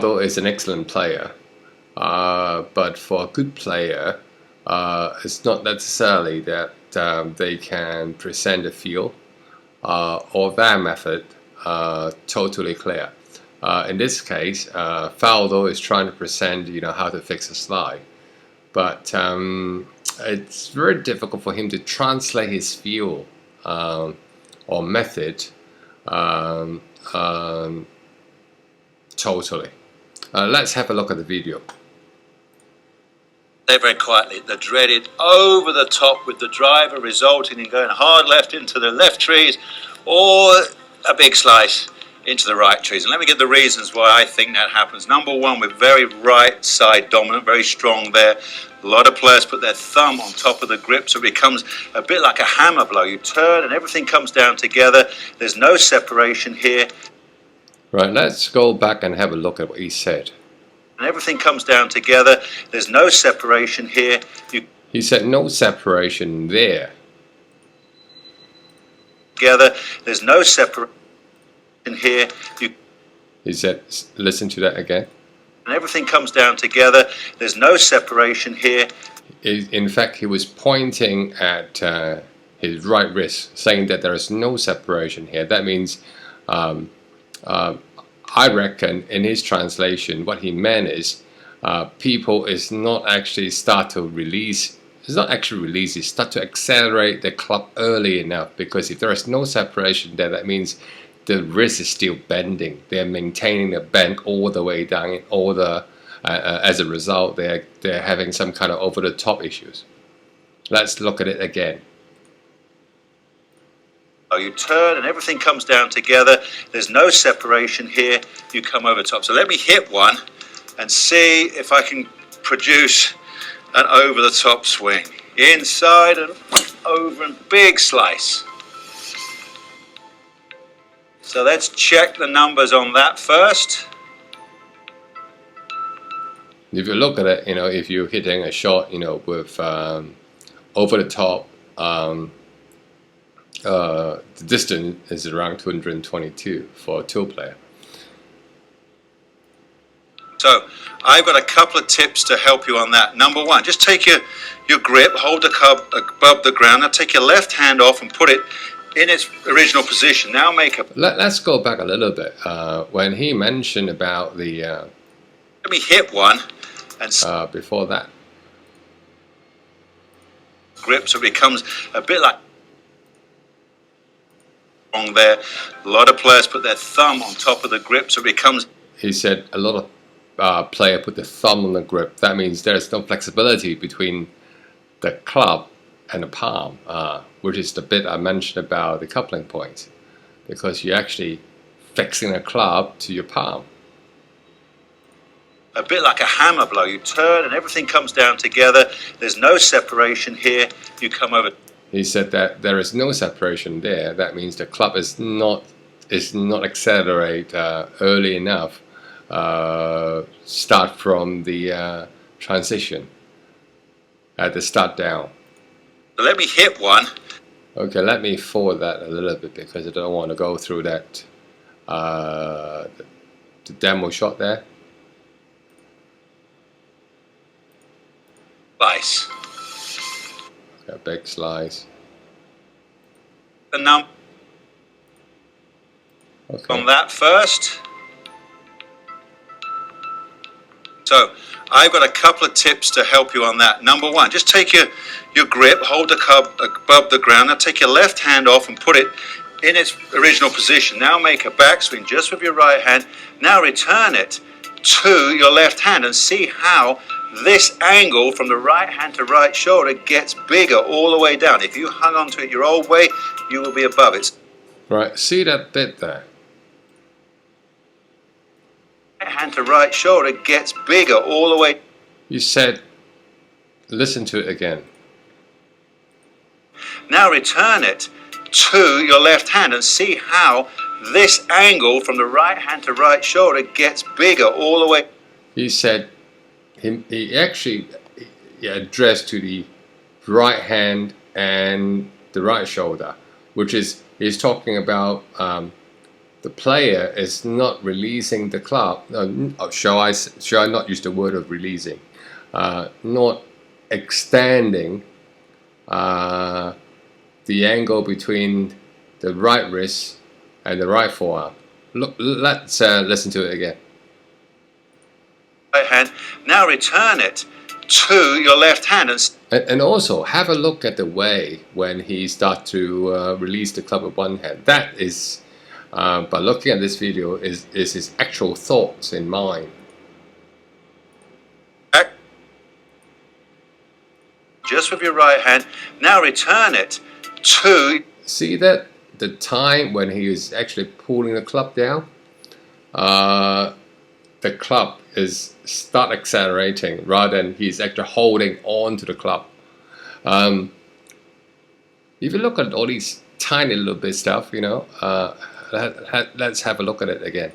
Faldo is an excellent player, but for a good player, it's not necessarily that they can present a feel or their method totally clear. In this case, Faldo is trying to present, how to fix a slide, but it's very difficult for him to translate his feel or method totally. Let's have a look at the video. They very quietly, the dreaded over the top with the driver, resulting in going hard left into the left trees or a big slice into the right trees. And let me get the reasons why I think that happens. Number one, we're very right side dominant, very strong there. A lot of players put their thumb on top of the grip, so it becomes a bit like a hammer blow. You turn and everything comes down together. There's no separation here. Right, let's go back and have a look at what he said. And everything comes down together. There's no separation here. He said no separation there. Together, there's no separation here. He said, listen to that again. And everything comes down together. There's no separation here. In fact, he was pointing at his right wrist, saying that there is no separation here. That means, I reckon, in his translation, what he meant is people is not actually start to release. It's not actually release. It's start to accelerate the club early enough, because if there is no separation there, that means the wrist is still bending. They're maintaining the bend all the way down. In order, as a result, they're having some kind of over the top issues. Let's look at it again. You turn and everything comes down together. There's no separation here. You come over top. So let me hit one and see if I can produce an over the top swing. Inside and over and big slice. So let's check the numbers on that first. If you look at it, if you're hitting a shot, with over the top, the distance is around 222 for a tour player. So I've got a couple of tips to help you on that. Number one, just take your grip, hold the club above the ground. Now take your left hand off and put it in its original position. Now make a... Let's go back a little bit. When he mentioned about the... let me hit one and... before that. Grip, so it becomes a bit like... there. A lot of players put their thumb on top of the grip, so it becomes... He said a lot of players put the thumb on the grip. That means there's no flexibility between the club and the palm, which is the bit I mentioned about the coupling point, because you're actually fixing the club to your palm. A bit like a hammer blow. You turn and everything comes down together. There's no separation here. You come over... He said that there is no separation there. That means the club is not accelerate early enough. Start from the transition at the start down. So let me hit one. Okay, let me forward that a little bit, because I don't want to go through that the demo shot there. Slice. Okay, big slice. The number on that first. So I've got a couple of tips to help you on that. Number one, just take your grip, hold the club above the ground. Now take your left hand off and put it in its original position. Now make a backswing just with your right hand. Now return it to your left hand and see how this angle from the right hand to right shoulder gets bigger all the way down. If you hung on to it your old way, you will be above it. Right, see that bit there? Right hand to right shoulder gets bigger all the way. You said, listen to it again. Now return it to your left hand and see how this angle from the right hand to right shoulder gets bigger all the way. He said, he actually addressed to the right hand and the right shoulder, which is, he's talking about the player is not releasing the club. Shall I not use the word of releasing? Not extending the angle between the right wrist and the right forearm. Look, let's listen to it again. Right hand. Now return it to your left hand and also have a look at the way when he starts to release the club with one hand. That is, by looking at this video, is his actual thoughts in mind. Just with your right hand. Now return it to. See that the time when he is actually pulling the club down, the club is start accelerating rather than he's actually holding on to the club. If you look at all these tiny little bit stuff, you know, let's have a look at it again.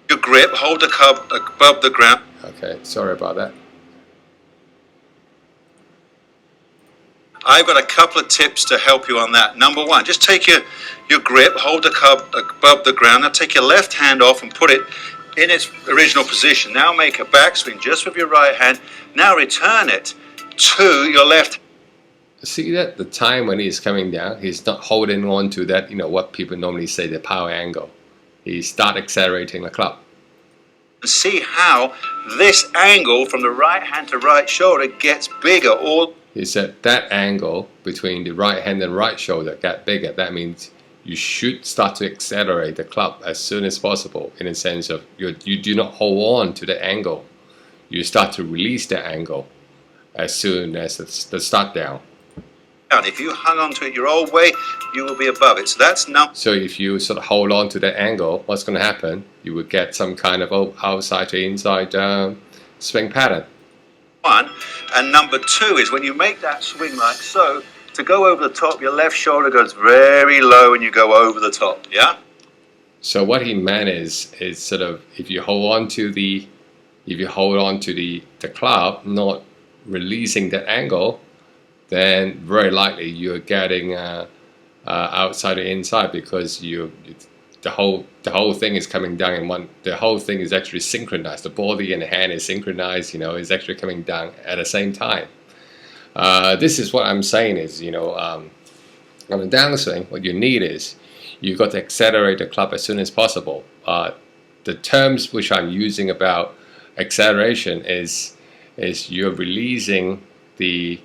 Your grip, hold the club above the ground. Okay, sorry about that. I've got a couple of tips to help you on that. Number one, just take your grip, hold the club above the ground. Now take your left hand off and put it in its original position. Now make a backswing just with your right hand. Now return it to your left. See that the time when he's coming down, he's not holding on to that, you know, what people normally say the power angle. He start accelerating the club. See how this angle from the right hand to right shoulder gets bigger. He said that angle between the right hand and right shoulder got bigger. That means you should start to accelerate the club as soon as possible, in a sense of you do not hold on to the angle. You start to release the angle as soon as the start down. And if you hung on to it your old way, you will be above it. So that's now. So if you sort of hold on to that angle, what's going to happen? You would get some kind of outside to inside swing pattern. One, and number two is when you make that swing like so, to go over the top, your left shoulder goes very low and you go over the top, yeah? So what he meant is sort of if you hold on to the club, not releasing that angle, then very likely you're getting outside or inside, because the whole thing is coming down in one. The whole thing is actually synchronized. The body and the hand is synchronized. You know, it's actually coming down at the same time. This is what I'm saying is, you know, on a downswing, what you need is you've got to accelerate the club as soon as possible. The terms which I'm using about acceleration is you're releasing the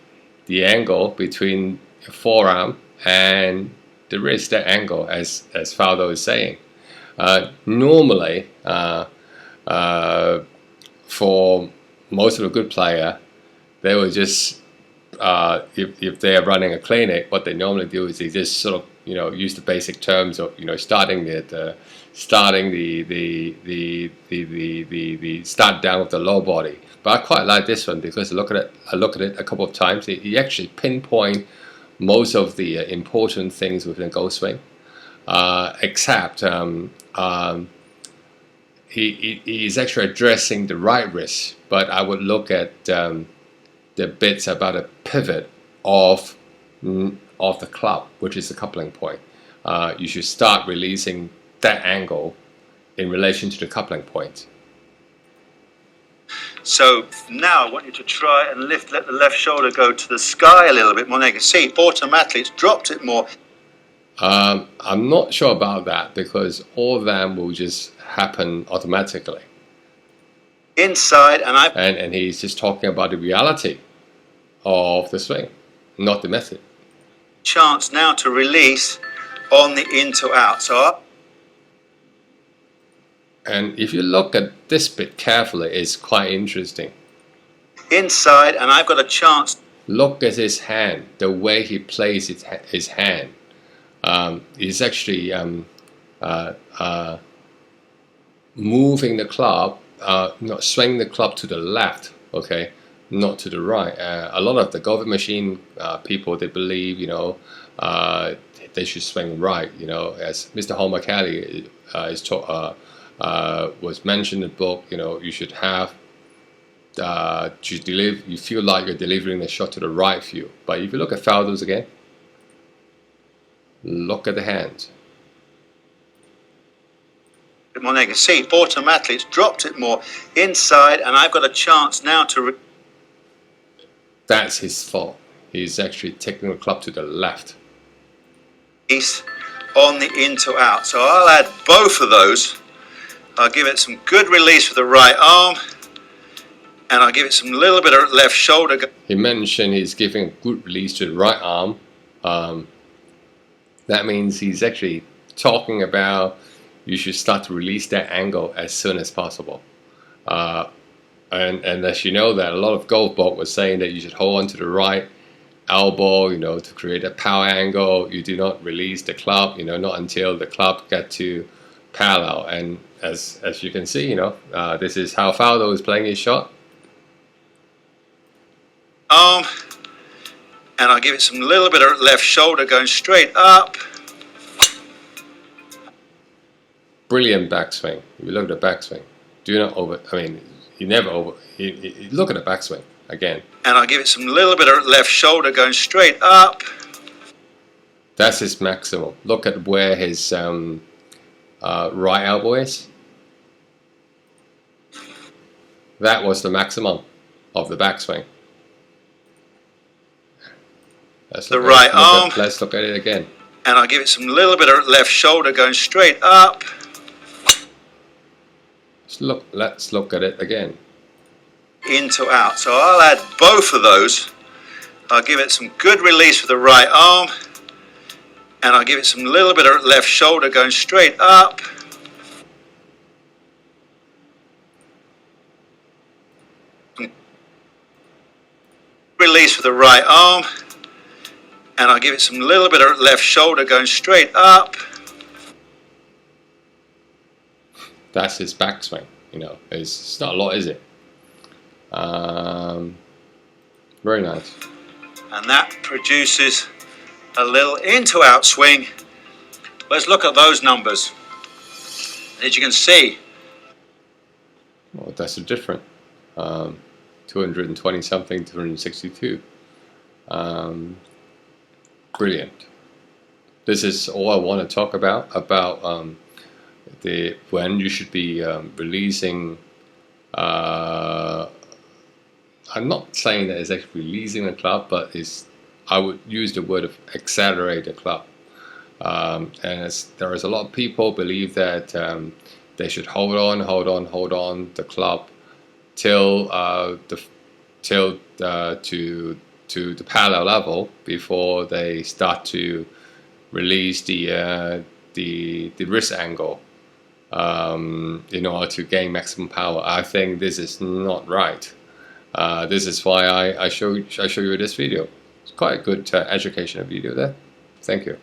angle between your forearm and the wrist, that angle, as Faldo is saying. Normally, for most of a good player, they will just if they are running a clinic, what they normally do is they just sort of, you know, use the basic terms of, you know, starting the start down with the low body. But I quite like this one because I look at it a couple of times. He actually pinpoint most of the important things within a golfswing, except he's actually addressing the right wrist. But I would look at the bits about a pivot of the club, which is the coupling point. You should start releasing that angle in relation to the coupling point. So now I want you to try and let the left shoulder go to the sky a little bit more. Now you can see automatically it's dropped it more. I'm not sure about that, because all of them will just happen automatically. Inside, and he's just talking about the reality of the swing, not the method. Chance now to release on the in to out. So up. And if you look at this bit carefully, it's quite interesting. Inside, and I've got a chance. Look at his hand, the way he plays his hand. He's actually moving the club, not swinging the club to the left, okay, not to the right. A lot of the golfing machine people, they believe, you know, they should swing right. You know, as Mr. Homer Kelly was mentioned in the book, you know, you should have you feel like you're delivering the shot to the right view. But if you look at Faldo's again, Look at the hand. More now you can see automatically it's dropped it more inside, and I've got a chance now to That's his fault. He's actually taking the club to the left. release on the in to out. So I'll add both of those. I'll give it some good release with the right arm, and I'll give it some little bit of left shoulder. He mentioned he's giving a good release to the right arm. That means he's actually talking about you should start to release that angle as soon as possible. And as you know, that a lot of golf ball was saying that you should hold on to the right elbow, to create a power angle. You do not release the club, not until the club get to parallel. And as you can see, this is how Faldo is playing his shot. Arm, and I'll give it some little bit of left shoulder going straight up. Brilliant backswing. If you look at the backswing, do not you never look at the backswing again. And I'll give it some little bit of left shoulder going straight up. That's his maximum. Look at where his right elbow is. That was the maximum of the backswing. Let's look at it again. And I'll give it some little bit of left shoulder going straight up. Let's look at it again. In to out. So I'll add both of those. I'll give it some good release with the right arm, and I'll give it some little bit of left shoulder going straight up. Release with the right arm, and I'll give it some little bit of left shoulder going straight up. That's his backswing. It's not a lot, is it? Very nice. And that produces a little into out swing. Let's look at those numbers. As you can see, well, that's different. 220 something, 262. Brilliant. This is all I want to talk about when you should be releasing. I'm not saying that it's actually releasing the club, but I would use the word of accelerate the club. And there is a lot of people believe that they should hold on the club till to the parallel level before they start to release the wrist angle in order to gain maximum power. I think this is not right. This is why I show you this video. It's quite a good educational video there. Thank you.